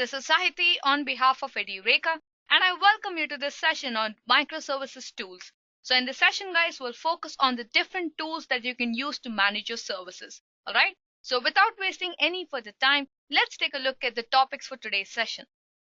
this is Sahiti on behalf of Edureka, and I welcome you to this session on Microservices Tools. So in this session, guys, we'll focus on the different tools that you can use to manage your services. All right. So without wasting any further time, let's take a look at the topics for today's session.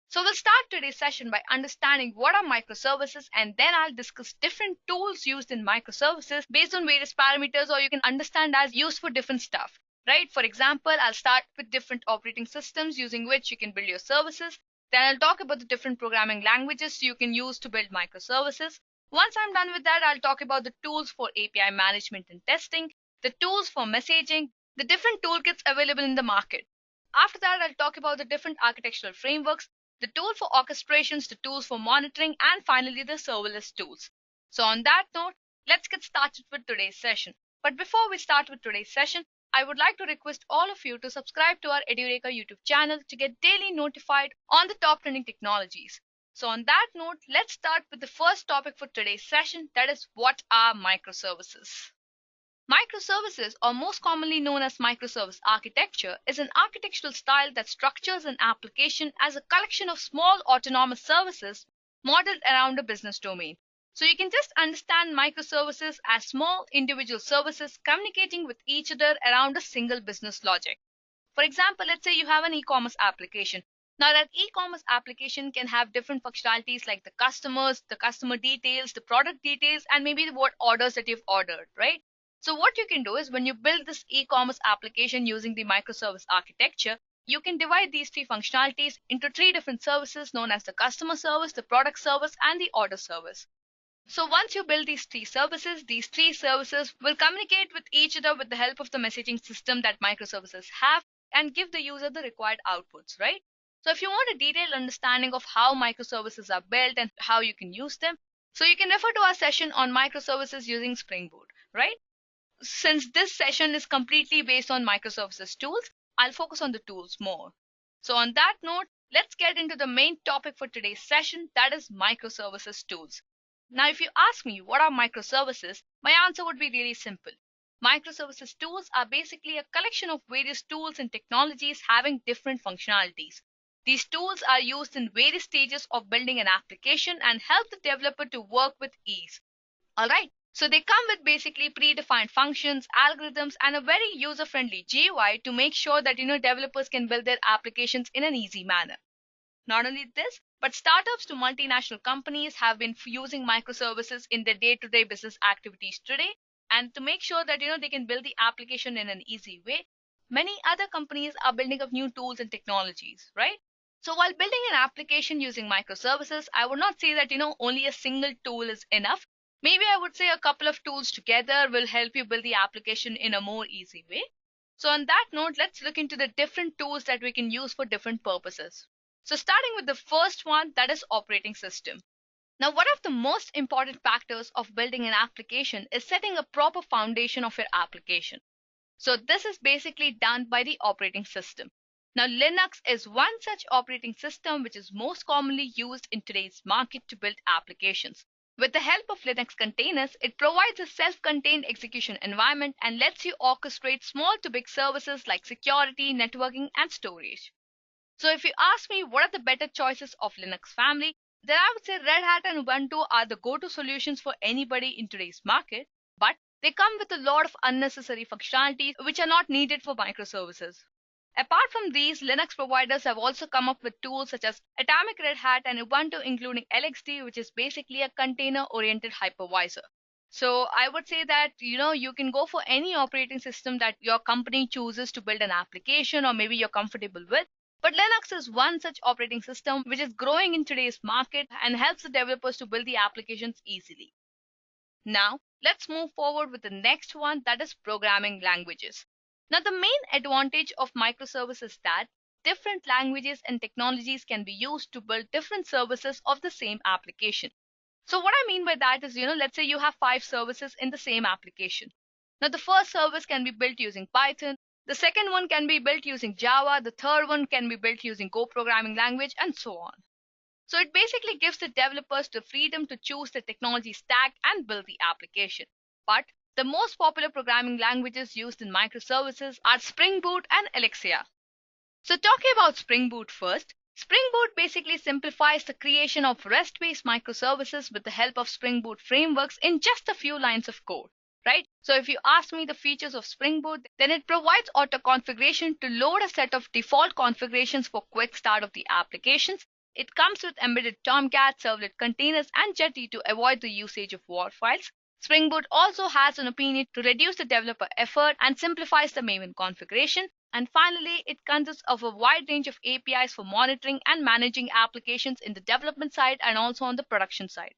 So we'll start today's session by understanding what are microservices, and then I'll discuss different tools used in microservices based on various parameters, or you can understand as used for different stuff. Right? For example, I'll start with different operating systems using which you can build your services. Then I'll talk about the different programming languages you can use to build microservices. Once I'm done with that, I'll talk about the tools for API management and testing, the tools for messaging, the different toolkits available in the market. After that, I'll talk about the different architectural frameworks, the tool for orchestrations, the tools for monitoring, and finally the serverless tools. So on that note, let's get started with today's session. But before we start with today's session, I would like to request all of you to subscribe to our Edureka YouTube channel to get daily notified on the top trending technologies. So on that note, let's start with the first topic for today's session, that is, what are microservices? Microservices, or most commonly known as microservice architecture, is an architectural style that structures an application as a collection of small autonomous services modeled around a business domain. So you can just understand microservices as small individual services communicating with each other around a single business logic. For example, let's say you have an e-commerce application. Now that e-commerce application can have different functionalities like the customers, the customer details, the product details, and maybe what orders that you've ordered, right? So what you can do is when you build this e-commerce application using the microservice architecture, you can divide these three functionalities into three different services known as the customer service, the product service, and the order service. So once you build these three services will communicate with each other with the help of the messaging system that microservices have and give the user the required outputs, right? So if you want a detailed understanding of how microservices are built and how you can use them, so you can refer to our session on microservices using Spring Boot, right? Since this session is completely based on microservices tools, I'll focus on the tools more. So on that note, let's get into the main topic for today's session, that is microservices tools. Now, if you ask me what are microservices, my answer would be really simple. Microservices tools are basically a collection of various tools and technologies having different functionalities. These tools are used in various stages of building an application and help the developer to work with ease. Alright, so they come with basically predefined functions, algorithms, and a very user-friendly GUI to make sure that developers can build their applications in an easy manner. Not only this, but startups to multinational companies have been using microservices in their day-to-day business activities today. And to make sure that they can build the application in an easy way, many other companies are building up new tools and technologies, right? So while building an application using microservices, I would not say that only a single tool is enough. Maybe I would say a couple of tools together will help you build the application in a more easy way. So on that note, let's look into the different tools that we can use for different purposes. So starting with the first one, that is operating system. Now, one of the most important factors of building an application is setting a proper foundation of your application. So this is basically done by the operating system. Now, Linux is one such operating system which is most commonly used in today's market to build applications. With the help of Linux containers, it provides a self-contained execution environment and lets you orchestrate small to big services like security, networking, and storage. So if you ask me what are the better choices of Linux family, then I would say Red Hat and Ubuntu are the go-to solutions for anybody in today's market, but they come with a lot of unnecessary functionalities which are not needed for microservices. Apart from these, Linux providers have also come up with tools such as Atomic Red Hat and Ubuntu, including LXD, which is basically a container-oriented hypervisor. So I would say that you can go for any operating system that your company chooses to build an application or maybe you're comfortable with. But Linux is one such operating system which is growing in today's market and helps the developers to build the applications easily. Now, let's move forward with the next one, that is programming languages. Now, the main advantage of microservices is that different languages and technologies can be used to build different services of the same application. So what I mean by that is, let's say you have 5 services in the same application. Now, the first service can be built using Python. The second one can be built using Java, the third one can be built using Go programming language, and so on. So it basically gives the developers the freedom to choose the technology stack and build the application. But the most popular programming languages used in microservices are Spring Boot and Elixir. So talking about Spring Boot first, Spring Boot basically simplifies the creation of REST-based microservices with the help of Spring Boot frameworks in just a few lines of code, right? So if you ask me the features of Spring Boot, then it provides auto configuration to load a set of default configurations for quick start of the applications. It comes with embedded Tomcat, servlet containers, and Jetty to avoid the usage of WAR files. Spring Boot also has an opinion to reduce the developer effort and simplifies the Maven configuration. And finally, it consists of a wide range of APIs for monitoring and managing applications in the development side and also on the production side.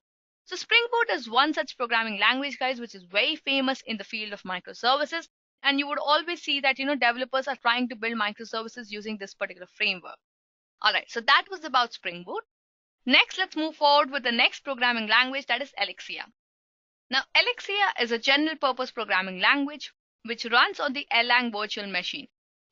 So Spring Boot is one such programming language, guys, which is very famous in the field of microservices. And you would always see that, developers are trying to build microservices using this particular framework. All right, so that was about Spring Boot. Next, let's move forward with the next programming language, that is Elixir. Now, Elixir is a general purpose programming language which runs on the Erlang virtual machine.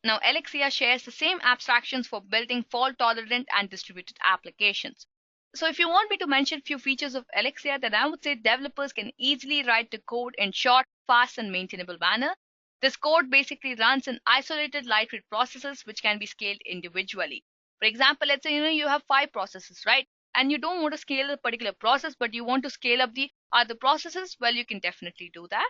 Now, Elixir shares the same abstractions for building fault-tolerant and distributed applications. So if you want me to mention a few features of Elixir, then I would say developers can easily write the code in short, fast, and maintainable manner. This code basically runs in isolated lightweight processes which can be scaled individually. For example, let's say you have 5 processes, right? And you don't want to scale a particular process, but you want to scale up the other processes. Well, you can definitely do that.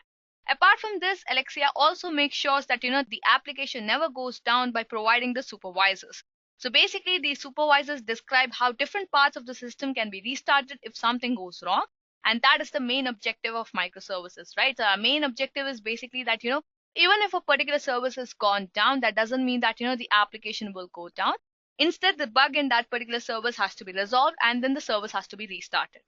Apart from this, Elixir also makes sure that the application never goes down by providing the supervisors. So basically, these supervisors describe how different parts of the system can be restarted if something goes wrong. And that is the main objective of microservices, right? So our main objective is basically that, even if a particular service has gone down, that doesn't mean that, the application will go down. Instead, the bug in that particular service has to be resolved and then the service has to be restarted.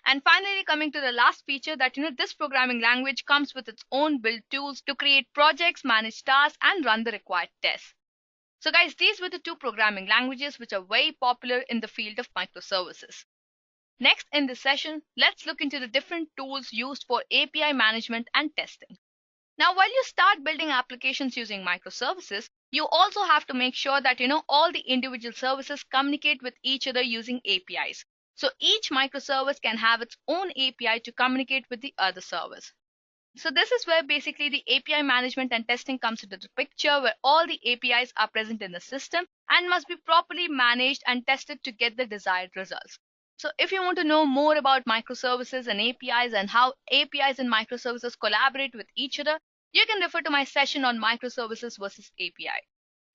And finally, coming to the last feature that, this programming language comes with its own build tools to create projects, manage tasks, and run the required tests. So guys, these were the 2 programming languages which are very popular in the field of microservices. Next in this session, let's look into the different tools used for API management and testing. Now, while you start building applications using microservices, you also have to make sure that, all the individual services communicate with each other using APIs. So each microservice can have its own API to communicate with the other service. So this is where basically the API management and testing comes into the picture, where all the APIs are present in the system and must be properly managed and tested to get the desired results. So if you want to know more about microservices and APIs and how APIs and microservices collaborate with each other, you can refer to my session on microservices versus API.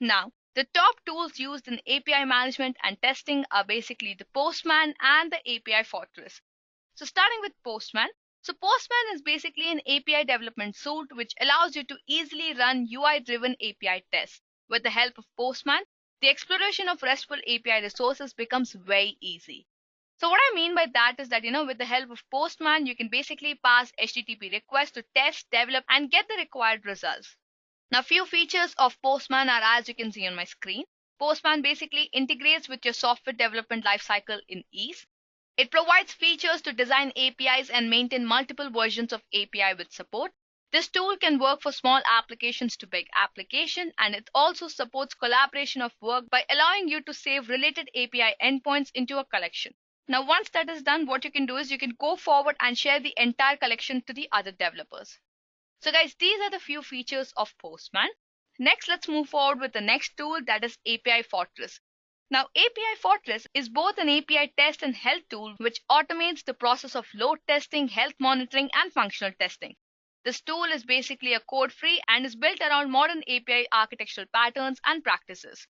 Now, the top tools used in API management and testing are basically the Postman and the API Fortress. So starting with Postman. So Postman is basically an API development suite which allows you to easily run UI-driven API tests. With the help of Postman, the exploration of RESTful API resources becomes very easy. So what I mean by that is that, with the help of Postman, you can basically pass HTTP requests to test, develop, and get the required results. Now, few features of Postman are as you can see on my screen. Postman basically integrates with your software development lifecycle in ease. It provides features to design APIs and maintain multiple versions of API with support. This tool can work for small applications to big application, and it also supports collaboration of work by allowing you to save related API endpoints into a collection. Now, once that is done, what you can do is you can go forward and share the entire collection to the other developers. So guys, these are the few features of Postman. Next, let's move forward with the next tool, that is API Fortress. Now, API Fortress is both an API test and health tool which automates the process of load testing, health monitoring, and functional testing. This tool is basically a code-free and is built around modern API architectural patterns and practices.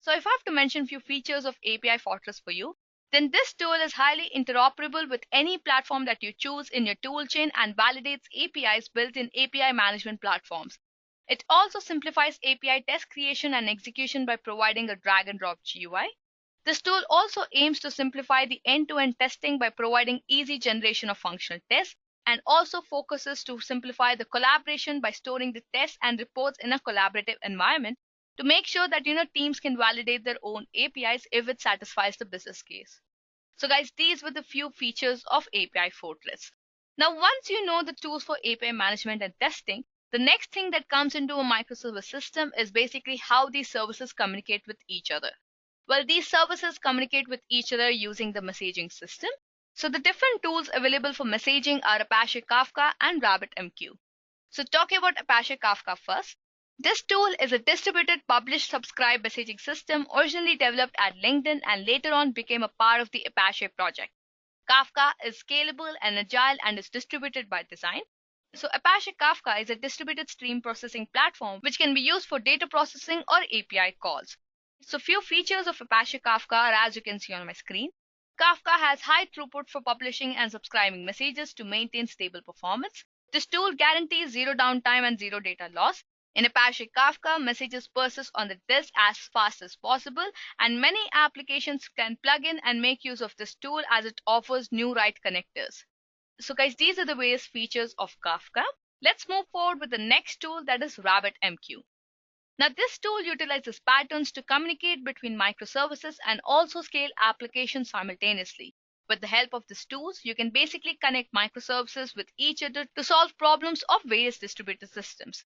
So if I have to mention a few features of API Fortress for you, then this tool is highly interoperable with any platform that you choose in your toolchain and validates APIs built in API management platforms. It also simplifies API test creation and execution by providing a drag and drop GUI. This tool also aims to simplify the end-to-end testing by providing easy generation of functional tests, and also focuses to simplify the collaboration by storing the tests and reports in a collaborative environment to make sure that teams can validate their own APIs if it satisfies the business case. So guys, these were the few features of API Fortress. Now, once you know the tools for API management and testing, the next thing that comes into a microservice system is basically how these services communicate with each other. Well, these services communicate with each other using the messaging system. So the different tools available for messaging are Apache Kafka and RabbitMQ. So talking about Apache Kafka first. This tool is a distributed publish-subscribe messaging system originally developed at LinkedIn and later on became a part of the Apache project. Kafka is scalable and agile and is distributed by design. So Apache Kafka is a distributed stream processing platform which can be used for data processing or API calls. So few features of Apache Kafka are as you can see on my screen. Kafka has high throughput for publishing and subscribing messages to maintain stable performance. This tool guarantees zero downtime and zero data loss. In Apache Kafka, messages persist on the disk as fast as possible, and many applications can plug in and make use of this tool as it offers new write connectors. So guys, these are the various features of Kafka. Let's move forward with the next tool, that is RabbitMQ. Now this tool utilizes patterns to communicate between microservices and also scale applications simultaneously. With the help of these tools, you can basically connect microservices with each other to solve problems of various distributed systems.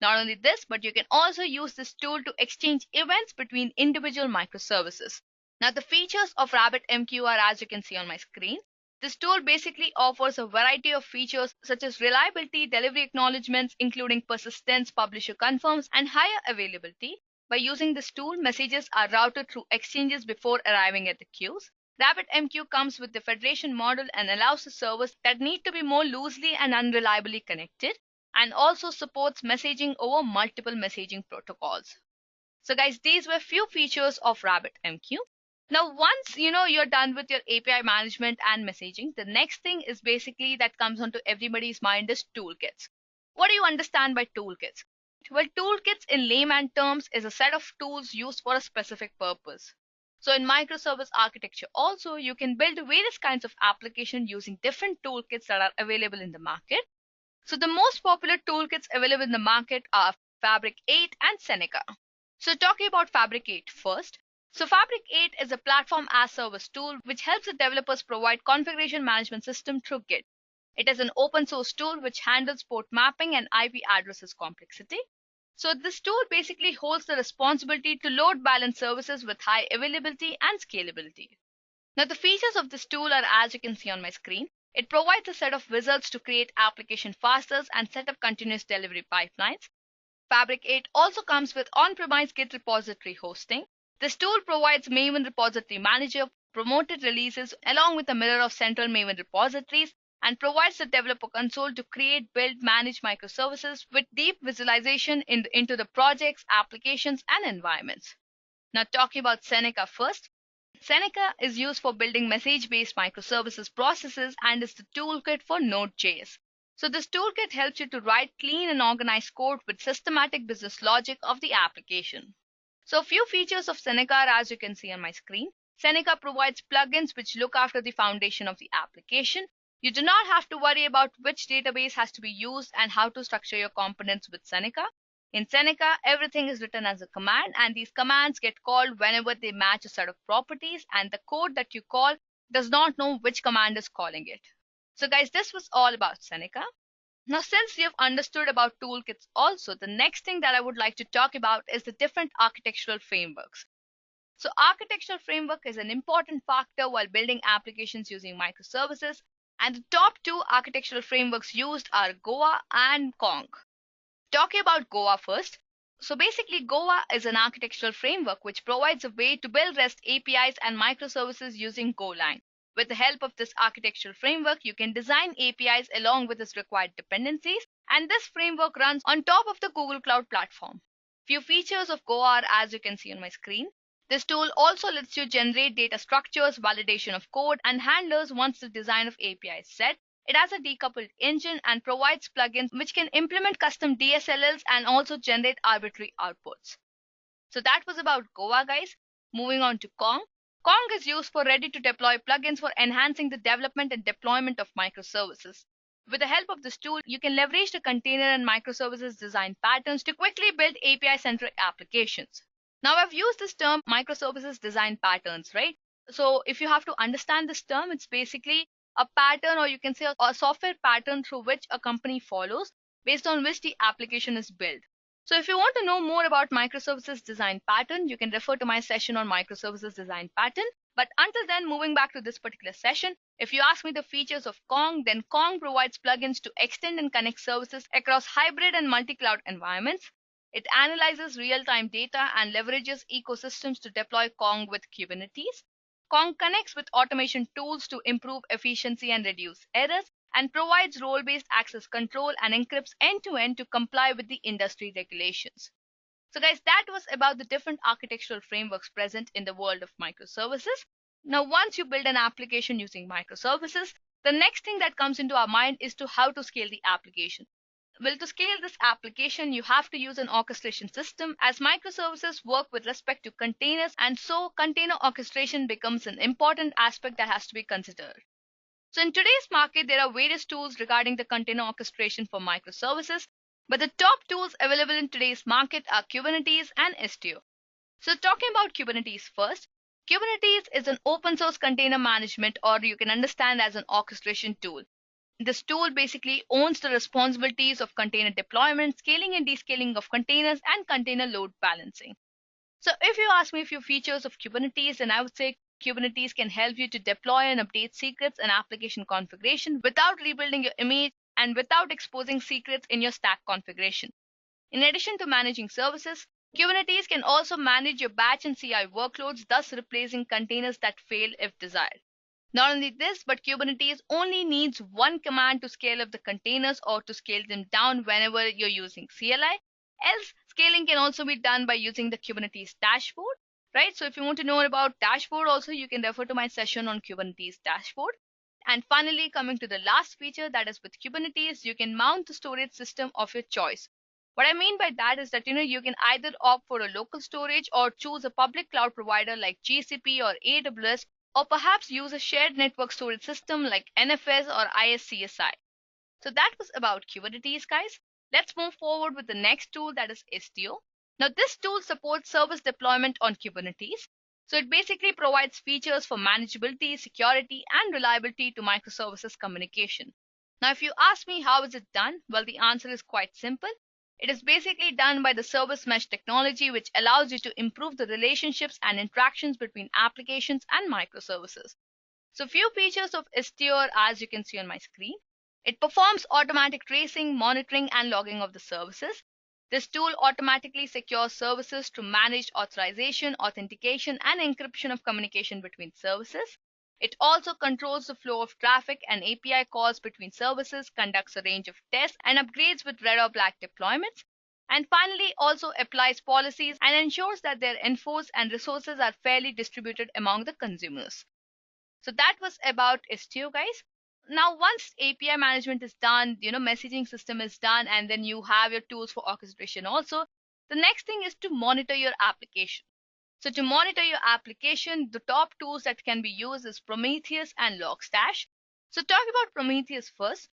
Not only this, but you can also use this tool to exchange events between individual microservices. Now the features of RabbitMQ are as you can see on my screen. This tool basically offers a variety of features such as reliability, delivery acknowledgements, including persistence, publisher confirms, and higher availability. By using this tool, messages are routed through exchanges before arriving at the queues. RabbitMQ comes with the federation model and allows the servers that need to be more loosely and unreliably connected, and also supports messaging over multiple messaging protocols. So guys, these were few features of RabbitMQ. Now, once you're done with your API management and messaging, the next thing is basically that comes onto everybody's mind is toolkits. What do you understand by toolkits? Well, toolkits in layman terms is a set of tools used for a specific purpose. So in microservice architecture also, you can build various kinds of applications using different toolkits that are available in the market. So the most popular toolkits available in the market are Fabric 8 and Seneca. So talking about Fabric 8 first. So Fabric 8 is a platform as service tool which helps the developers provide configuration management system through Git. It is an open source tool which handles port mapping and IP addresses complexity. So this tool basically holds the responsibility to load balance services with high availability and scalability. Now the features of this tool are as you can see on my screen. It provides a set of wizards to create application faster and set up continuous delivery pipelines. Fabric 8 also comes with on-premise Git repository hosting. This tool provides Maven Repository Manager, promoted releases, along with a mirror of central Maven repositories, and provides the developer console to create, build, manage microservices with deep visualization into the projects, applications, and environments. Now talking about Seneca first. Seneca is used for building message-based microservices processes and is the toolkit for Node.js. So this toolkit helps you to write clean and organized code with systematic business logic of the application. So a few features of Seneca are as you can see on my screen. Seneca provides plugins which look after the foundation of the application. You do not have to worry about which database has to be used and how to structure your components with Seneca. In Seneca, everything is written as a command, and these commands get called whenever they match a set of properties, and the code that you call does not know which command is calling it. So guys, this was all about Seneca. Now, since you've understood about toolkits also, the next thing that I would like to talk about is the different architectural frameworks. So architectural framework is an important factor while building applications using microservices, and the top two architectural frameworks used are Goa and Kong. Talking about Goa first. So basically Goa is an architectural framework which provides a way to build REST APIs and microservices using Golang. With the help of this architectural framework, you can design APIs along with its required dependencies, and this framework runs on top of the Google Cloud platform. Few features of Goa are as you can see on my screen. This tool also lets you generate data structures, validation of code, and handlers once the design of API is set. It has a decoupled engine and provides plugins which can implement custom DSLLs and also generate arbitrary outputs. So that was about Goa, guys. Moving on to Kong. Kong is used for ready-to-deploy plugins for enhancing the development and deployment of microservices. With the help of this tool, you can leverage the container and microservices design patterns to quickly build API-centric applications. Now, I've used this term microservices design patterns, right? So if you have to understand this term, it's basically a pattern, or you can say a software pattern through which a company follows based on which the application is built. So if you want to know more about microservices design pattern, you can refer to my session on microservices design pattern. But until then, moving back to this particular session, if you ask me the features of Kong, then Kong provides plugins to extend and connect services across hybrid and multi-cloud environments. It analyzes real-time data and leverages ecosystems to deploy Kong with Kubernetes. Kong connects with automation tools to improve efficiency and reduce errors, and provides role-based access control and encrypts end-to-end to comply with the industry regulations. So guys, that was about the different architectural frameworks present in the world of microservices. Now, once you build an application using microservices, the next thing that comes into our mind is to how to scale the application. Well, to scale this application, you have to use an orchestration system, as microservices work with respect to containers, and so container orchestration becomes an important aspect that has to be considered. So in today's market, there are various tools regarding the container orchestration for microservices, but the top tools available in today's market are Kubernetes and Istio. So talking about Kubernetes first, Kubernetes is an open source container management, or you can understand as an orchestration tool. This tool basically owns the responsibilities of container deployment, scaling and descaling of containers, and container load balancing. So if you ask me a few features of Kubernetes, then I would say Kubernetes can help you to deploy and update secrets and application configuration without rebuilding your image and without exposing secrets in your stack configuration. In addition to managing services, Kubernetes can also manage your batch and CI workloads, thus replacing containers that fail if desired. Not only this, but Kubernetes only needs one command to scale up the containers or to scale them down whenever you're using CLI. Else, scaling can also be done by using the Kubernetes dashboard, right? So if you want to know about dashboard also, you can refer to my session on Kubernetes dashboard. And finally, coming to the last feature, that is with Kubernetes, you can mount the storage system of your choice. What I mean by that is that you can either opt for a local storage or choose a public cloud provider like GCP or AWS, or perhaps use a shared network storage system like NFS or ISCSI. So that was about Kubernetes, guys. Let's move forward with the next tool, that is Istio. Now this tool supports service deployment on Kubernetes. So it basically provides features for manageability, security, and reliability to microservices communication. Now if you ask me how is it done, well, the answer is quite simple. It is basically done by the service mesh technology, which allows you to improve the relationships and interactions between applications and microservices. So few features of Istio are, as you can see on my screen. It performs automatic tracing, monitoring, and logging of the services. This tool automatically secures services to manage authorization, authentication, and encryption of communication between services. It also controls the flow of traffic and API calls between services, conducts a range of tests, and upgrades with red or black deployments. And finally, also applies policies and ensures that they're enforced and resources are fairly distributed among the consumers. So that was about Istio, guys. Now, once API management is done, messaging system is done, and then you have your tools for orchestration also, the next thing is to monitor your application. So to monitor your application, the top tools that can be used is Prometheus and Logstash. So talk about Prometheus first.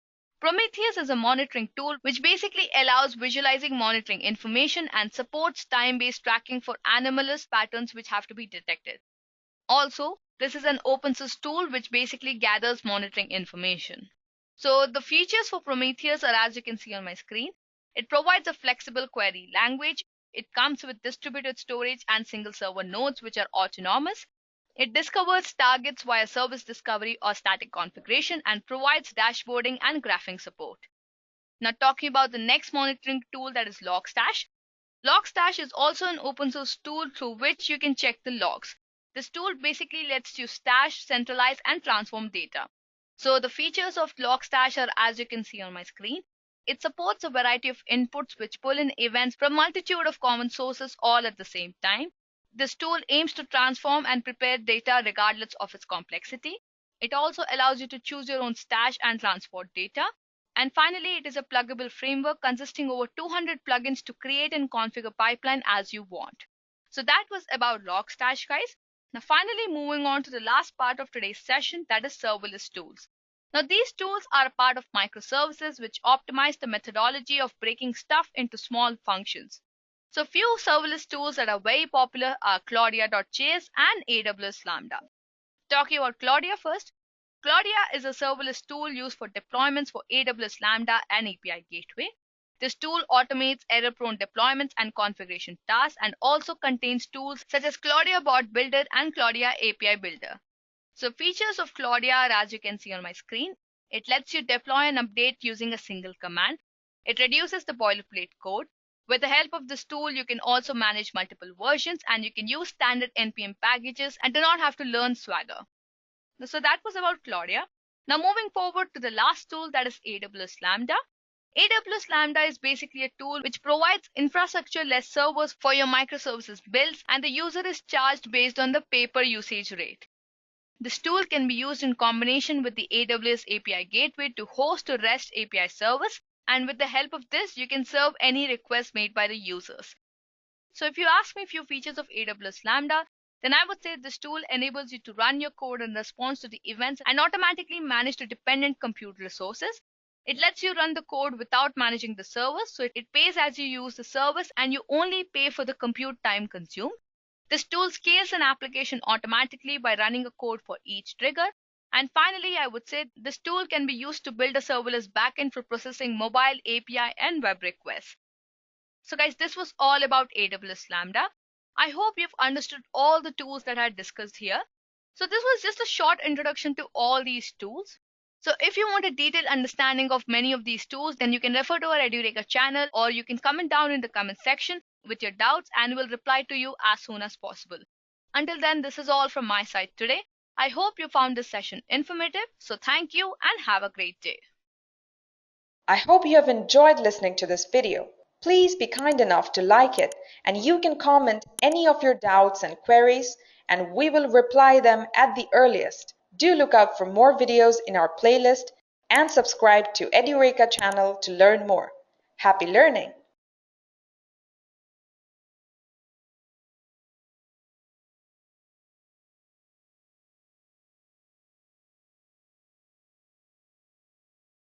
Prometheus is a monitoring tool which basically allows visualizing monitoring information and supports time-based tracking for anomalous patterns which have to be detected. Also, this is an open source tool which basically gathers monitoring information. So the features for Prometheus are, as you can see on my screen. It provides a flexible query language. It comes with distributed storage and single server nodes which are autonomous. It discovers targets via service discovery or static configuration and provides dashboarding and graphing support. Now talking about the next monitoring tool, that is Logstash. Logstash is also an open source tool through which you can check the logs. This tool basically lets you stash, centralize, and transform data. So the features of Logstash are, as you can see on my screen. It supports a variety of inputs which pull in events from a multitude of common sources all at the same time. This tool aims to transform and prepare data regardless of its complexity. It also allows you to choose your own stash and transport data. And finally, it is a pluggable framework consisting over 200 plugins to create and configure a pipeline as you want. So that was about Logstash, guys. Now finally, moving on to the last part of today's session, that is serverless tools. Now these tools are a part of microservices which optimize the methodology of breaking stuff into small functions. So few serverless tools that are very popular are Claudia.js and AWS Lambda. Talking about Claudia first. Claudia is a serverless tool used for deployments for AWS Lambda and API Gateway. This tool automates error-prone deployments and configuration tasks and also contains tools such as Claudia Bot Builder and Claudia API Builder. So features of Claudia are, as you can see on my screen. It lets you deploy and update using a single command. It reduces the boilerplate code. With the help of this tool, you can also manage multiple versions and you can use standard NPM packages and do not have to learn Swagger. So that was about Claudia. Now moving forward to the last tool, that is AWS Lambda. AWS Lambda is basically a tool which provides infrastructure-less servers for your microservices builds, and the user is charged based on the pay-per-usage rate. This tool can be used in combination with the AWS API Gateway to host a REST API service, and with the help of this, you can serve any request made by the users. So if you ask me a few features of AWS Lambda, then I would say this tool enables you to run your code in response to the events and automatically manage the dependent compute resources. It lets you run the code without managing the service, so it pays as you use the service and you only pay for the compute time consumed. This tool scales an application automatically by running a code for each trigger. And finally, I would say this tool can be used to build a serverless backend for processing mobile API and web requests. So guys, this was all about AWS Lambda. I hope you've understood all the tools that I discussed here. So this was just a short introduction to all these tools. So if you want a detailed understanding of many of these tools, then you can refer to our Edureka channel, or you can comment down in the comment section with your doubts and we'll reply to you as soon as possible. Until then, this is all from my side today. I hope you found this session informative. So thank you and have a great day. I hope you have enjoyed listening to this video. Please be kind enough to like it, and you can comment any of your doubts and queries, and we will reply them at the earliest. Do look out for more videos in our playlist and subscribe to Edureka channel to learn more. Happy learning!